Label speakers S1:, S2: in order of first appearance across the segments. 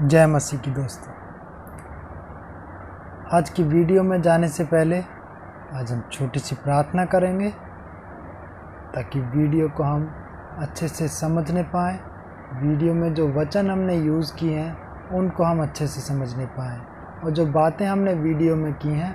S1: जय मसीह की दोस्तों। आज की वीडियो में जाने से पहले आज हम छोटी सी प्रार्थना करेंगे ताकि वीडियो को हम अच्छे से समझने पाएँ। वीडियो में जो वचन हमने यूज़ किए हैं उनको हम अच्छे से समझने पाएँ और जो बातें हमने वीडियो में की हैं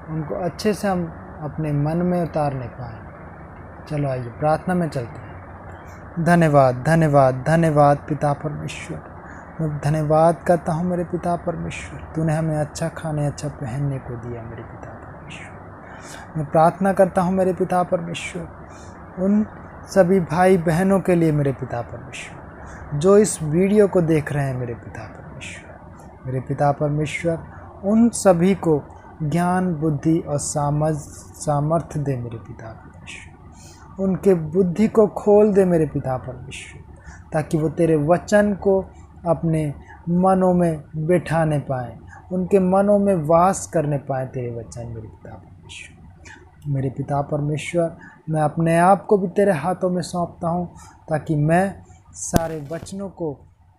S1: उनको अच्छे से हम अपने मन में उतारने पाएँ। चलो आइए प्रार्थना में चलते हैं। धन्यवाद धन्यवाद धन्यवाद पिता परमेश्वर। मैं धन्यवाद करता हूँ मेरे पिता परमेश्वर, तूने हमें अच्छा खाने अच्छा पहनने को दिया मेरे पिता परमेश्वर। मैं प्रार्थना करता हूँ मेरे पिता परमेश्वर उन सभी भाई बहनों के लिए मेरे पिता परमेश्वर जो इस वीडियो को देख रहे हैं मेरे पिता परमेश्वर। मेरे पिता परमेश्वर उन सभी को ज्ञान बुद्धि और सामर्थ्य दे मेरे पिता परमेश्वर। उनके बुद्धि को खोल दे मेरे पिता परमेश्वर ताकि वो तेरे वचन को अपने मनों में बैठाने पाएँ, उनके मनों में वास करने पाएँ तेरे वचन मेरे पिता परमेश्वर। मेरे पिता परमेश्वर मैं अपने आप को भी तेरे हाथों में सौंपता हूँ ताकि मैं सारे वचनों को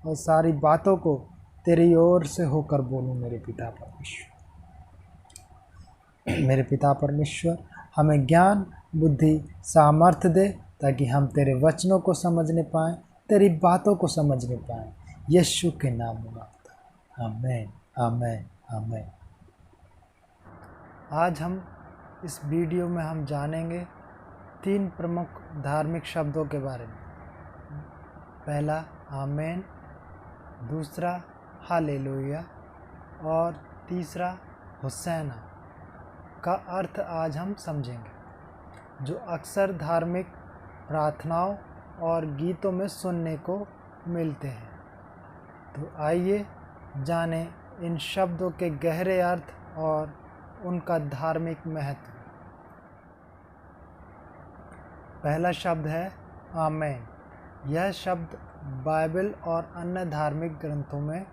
S1: और सारी बातों को तेरी ओर से होकर बोलूँ मेरे पिता परमेश्वर। मेरे पिता परमेश्वर हमें ज्ञान बुद्धि सामर्थ्य दे ताकि हम तेरे वचनों को समझने पाएँ, तेरी बातों को समझने पाएँ। यीशु के नाम में मांगता, आमीन आमीन आमीन। आज हम इस वीडियो में हम जानेंगे 3 प्रमुख धार्मिक शब्दों के बारे में। पहला आमीन, दूसरा हालेलुया और तीसरा होसैना का अर्थ आज हम समझेंगे, जो अक्सर धार्मिक प्रार्थनाओं और गीतों में सुनने को मिलते हैं। तो आइए जाने इन शब्दों के गहरे अर्थ और उनका धार्मिक महत्व। पहला शब्द है आमीन। यह शब्द बाइबल और अन्य धार्मिक ग्रंथों में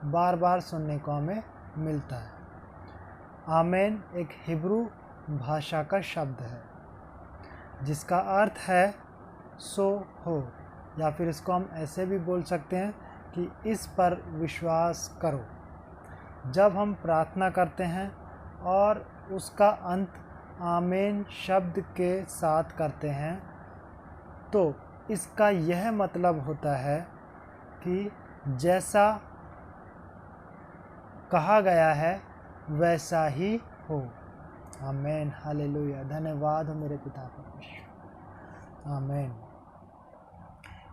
S1: बार बार सुनने को हमें मिलता है। आमीन एक हिब्रू भाषा का शब्द है जिसका अर्थ है सो हो, या फिर इसको हम ऐसे भी बोल सकते हैं कि इस पर विश्वास करो। जब हम प्रार्थना करते हैं और उसका अंत आमीन शब्द के साथ करते हैं तो इसका यह मतलब होता है कि जैसा कहा गया है वैसा ही हो। आमीन हालेलुया। धन्यवाद हो मेरे पिता परमेश्वर। आमीन।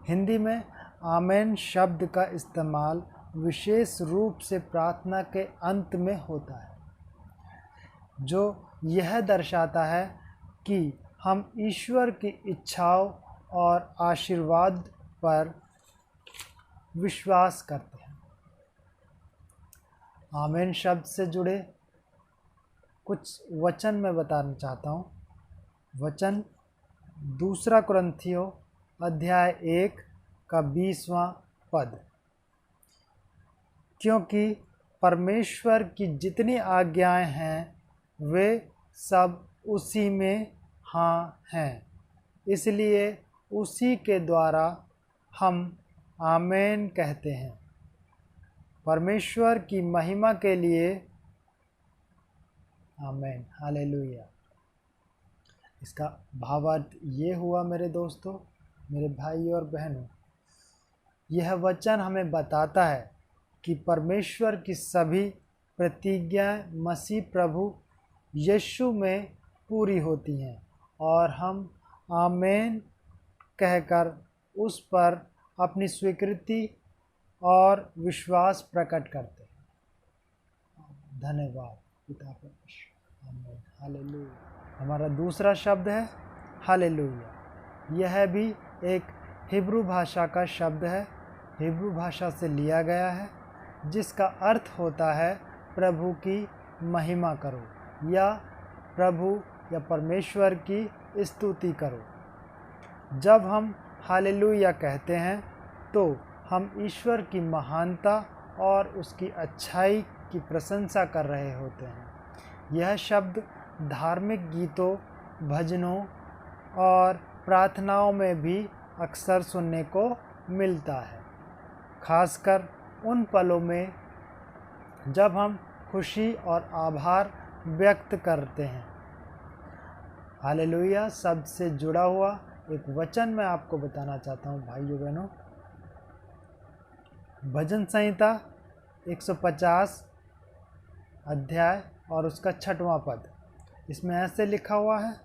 S1: हिंदी में आमीन शब्द का इस्तेमाल विशेष रूप से प्रार्थना के अंत में होता है, जो यह दर्शाता है कि हम ईश्वर की इच्छाओं और आशीर्वाद पर विश्वास करते हैं। आमीन शब्द से जुड़े कुछ वचन मैं बताना चाहता हूँ। वचन 2 कुरिन्थियों अध्याय 1 का 20वां पद। क्योंकि परमेश्वर की जितनी आज्ञाएं हैं वे सब उसी में हाँ हैं, इसलिए उसी के द्वारा हम आमीन कहते हैं, परमेश्वर की महिमा के लिए। आमीन हालेलुया। इसका भावार्थ ये हुआ मेरे दोस्तों, मेरे भाई और बहनों, यह वचन हमें बताता है कि परमेश्वर की सभी प्रतिज्ञाएं मसीह प्रभु यीशु में पूरी होती हैं और हम आमीन कहकर उस पर अपनी स्वीकृति और विश्वास प्रकट करते हैं। धन्यवाद पिता परमेश्वर। आमीन हालेलुया। हमारा दूसरा शब्द है हालेलुया। यह भी एक हिब्रू भाषा का शब्द है, हिब्रू भाषा से लिया गया है, जिसका अर्थ होता है प्रभु की महिमा करो या प्रभु या परमेश्वर की स्तुति करो। जब हम हालेलुया कहते हैं तो हम ईश्वर की महानता और उसकी अच्छाई की प्रशंसा कर रहे होते हैं। यह शब्द धार्मिक गीतों, भजनों और प्रार्थनाओं में भी अक्सर सुनने को मिलता है, खासकर उन पलों में जब हम खुशी और आभार व्यक्त करते हैं। हालेलुया शब्द से जुड़ा हुआ एक वचन मैं आपको बताना चाहता हूँ भाइयों बहनों। भजन संहिता 150 अध्याय और उसका 6वां पद, इसमें ऐसे लिखा हुआ है,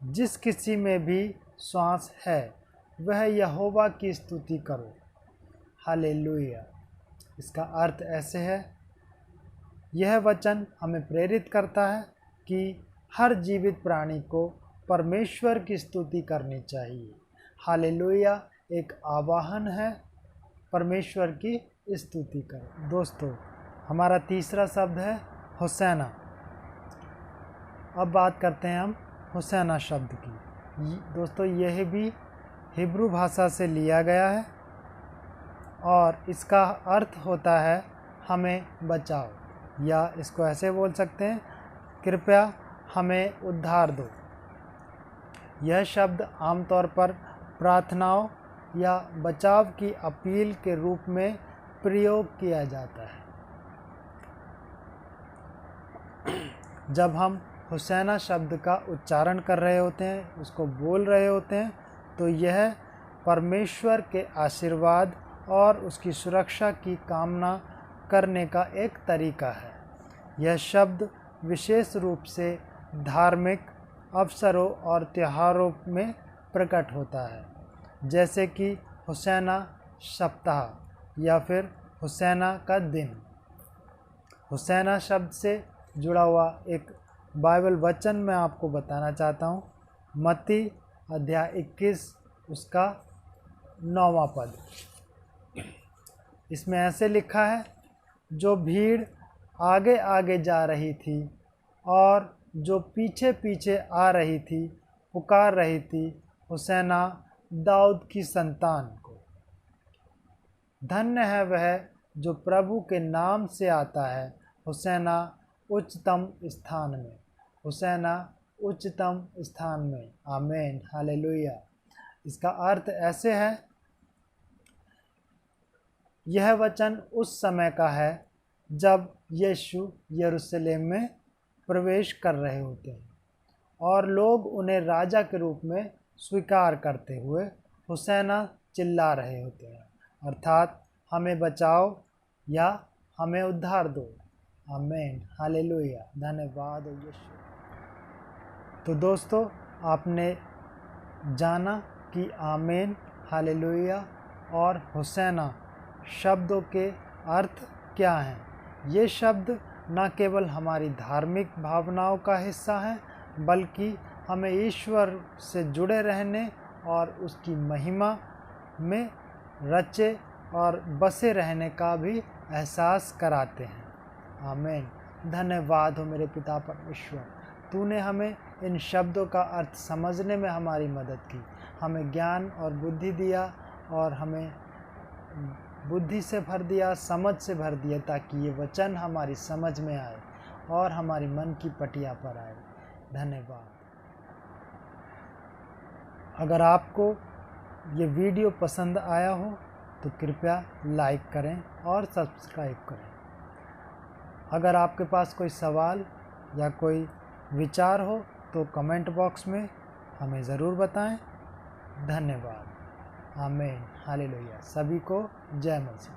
S1: जिस किसी में भी श्वास है वह यहोवा की स्तुति करो। हालेलुया। इसका अर्थ ऐसे है, यह वचन हमें प्रेरित करता है कि हर जीवित प्राणी को परमेश्वर की स्तुति करनी चाहिए। हालेलुया एक आवाहन है, परमेश्वर की स्तुति करो। दोस्तों हमारा तीसरा शब्द है होसैना। अब बात करते हैं हम होसैना शब्द की। दोस्तों यह भी हिब्रू भाषा से लिया गया है और इसका अर्थ होता है हमें बचाओ, या इसको ऐसे बोल सकते हैं, कृपया हमें उद्धार दो। यह शब्द आमतौर पर प्रार्थनाओं या बचाव की अपील के रूप में प्रयोग किया जाता है। जब हम होसैना शब्द का उच्चारण कर रहे होते हैं, उसको बोल रहे होते हैं, तो यह परमेश्वर के आशीर्वाद और उसकी सुरक्षा की कामना करने का एक तरीका है। यह शब्द विशेष रूप से धार्मिक अवसरों और त्योहारों में प्रकट होता है, जैसे कि होसैना सप्ताह या फिर होसैना का दिन। होसैना शब्द से जुड़ा हुआ एक बाइबल वचन मैं आपको बताना चाहता हूँ। मत्ती अध्याय 21 उसका 9वां पद, इसमें ऐसे लिखा है, जो भीड़ आगे आगे जा रही थी और जो पीछे पीछे आ रही थी पुकार रही थी, होसैना दाऊद की संतान को। धन्य है वह जो प्रभु के नाम से आता है, होसैना उच्चतम स्थान में, होसैना उच्चतम स्थान में। आमीन हालेलुया। इसका अर्थ ऐसे है, यह वचन उस समय का है जब यीशु यरूशलेम में प्रवेश कर रहे होते हैं और लोग उन्हें राजा के रूप में स्वीकार करते हुए होसैना चिल्ला रहे होते हैं, अर्थात हमें बचाओ या हमें उद्धार दो। आमीन हालेलुया। धन्यवाद हो यीशु। तो दोस्तों आपने जाना कि आमीन हालेलुया और होसैना शब्दों के अर्थ क्या हैं। ये शब्द न केवल हमारी धार्मिक भावनाओं का हिस्सा हैं, बल्कि हमें ईश्वर से जुड़े रहने और उसकी महिमा में रचे और बसे रहने का भी एहसास कराते हैं। आमीन। धन्यवाद हो मेरे पिता परमेश्वर, तूने हमें इन शब्दों का अर्थ समझने में हमारी मदद की, हमें ज्ञान और बुद्धि दिया और हमें बुद्धि से भर दिया, समझ से भर दिया, ताकि ये वचन हमारी समझ में आए और हमारी मन की पटिया पर आए। धन्यवाद। अगर आपको ये वीडियो पसंद आया हो तो कृपया लाइक करें और सब्सक्राइब करें। अगर आपके पास कोई सवाल या कोई विचार हो तो कमेंट बॉक्स में हमें ज़रूर बताएं। धन्यवाद। आमीन हालेलुया। सभी को जय मसीह।